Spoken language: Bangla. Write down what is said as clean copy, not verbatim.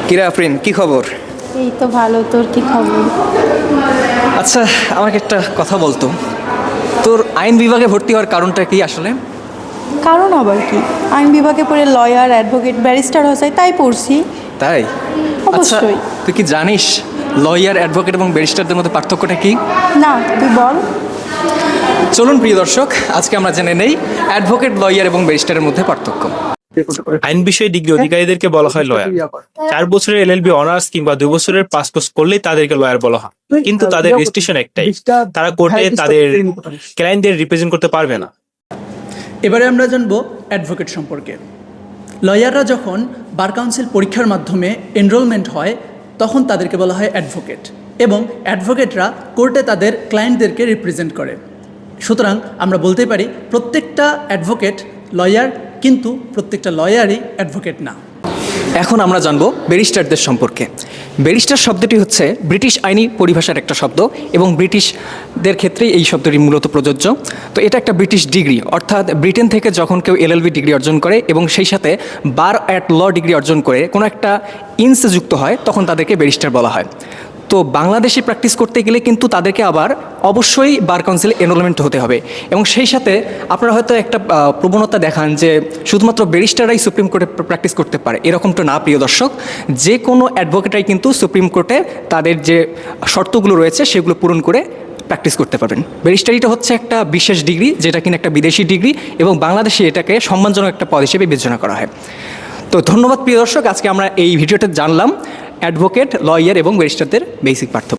কিরা আফরিন, কি খবর? এই তো ভালো, তোর কি খবর? আচ্ছা, আমাকে একটা কথা বলতো, তোর আইন বিভাগে ভর্তি হওয়ার কারণটা কি আসলে? কারণ আবার কি, আইন বিভাগে পড়ে লয়ার, অ্যাডভোকেট, ব্যারিস্টার হসাই তাই পড়ছি। তাই? আচ্ছা, অবশ্যই। তুই কি জানিস লয়ার, অ্যাডভোকেট এবং ব্যারিস্টারদের মধ্যে পার্থক্যটা কি? না, তুই বল। চলুন প্রিয় দর্শক, আজকে আমরা জেনে নেই অ্যাডভোকেট, লয়ার এবং ব্যারিস্টারের মধ্যে পার্থক্য। আইন বিষয়ে ডিগ্রি অধিকারীদেরকে বলা হয় লয়ার। 4 বছরের এলএলবি অনার্স কিংবা 2 বছরের পাস কোর্স করলেই তাদেরকে লয়ার বলা হয়। কিন্তু তাদের রেজিস্ট্রেশন একটাই, তারা কোর্টে তাদের ক্লায়েন্টদের রিপ্রেজেন্ট করতে পারবে না। এবারে আমরা জানব অ্যাডভোকেট সম্পর্কে। লয়াররা যখন বার কাউন্সিল পরীক্ষার মাধ্যমে এনরোলমেন্ট হয় তখন তাদেরকে বলা হয় অ্যাডভোকেট, এবং অ্যাডভোকেটরা কোর্টে তাদের ক্লায়েন্টদেরকে রিপ্রেজেন্ট করে। সুতরাং আমরা বলতে পারি প্রত্যেকটা অ্যাডভোকেট লয়ার, কিন্তু প্রত্যেকটা লয়ারই অ্যাডভোকেট না। এখন আমরা জানবো ব্যারিস্টারদের সম্পর্কে। ব্যারিস্টার শব্দটি হচ্ছে ব্রিটিশ আইনি পরিভাষার একটা শব্দ, এবং ব্রিটিশদের ক্ষেত্রেই এই শব্দটি মূলত প্রযোজ্য। তো এটা একটা ব্রিটিশ ডিগ্রি, অর্থাৎ ব্রিটেন থেকে যখন কেউ এলএলবি ডিগ্রি অর্জন করে এবং সেই সাথে বার অ্যাট ল ডিগ্রি অর্জন করে কোনো একটা ইনসে যুক্ত হয়, তখন তাদেরকে ব্যারিস্টার বলা হয়। তো বাংলাদেশে প্র্যাকটিস করতে গেলে কিন্তু তাদেরকে আবার অবশ্যই বার কাউন্সিলে এনরোলমেন্ট হতে হবে, এবং সেই সাথে আপনারা হয়তো একটা প্রবণতা দেখান যে শুধুমাত্র ব্যারিস্টাররাই সুপ্রিম কোর্টে প্র্যাকটিস করতে পারে। এরকমটা না প্রিয় দর্শক, যে কোনো অ্যাডভোকেটাই কিন্তু সুপ্রিম কোর্টে তাদের যে শর্তগুলো রয়েছে সেগুলো পূরণ করে প্র্যাকটিস করতে পারবেন। ব্যারিস্টারিটা হচ্ছে একটা বিশেষ ডিগ্রি, যেটা কিনা একটা বিদেশি ডিগ্রি, এবং বাংলাদেশে এটাকে সম্মানজনক একটা পদ হিসেবে বিবেচনা করা হয়। তো ধন্যবাদ প্রিয় দর্শক, আজকে আমরা এই ভিডিওতে জানলাম অ্যাডভোকেট, লয়ার এবং ব্যারিস্টারদের বেসিক পার্থক্য।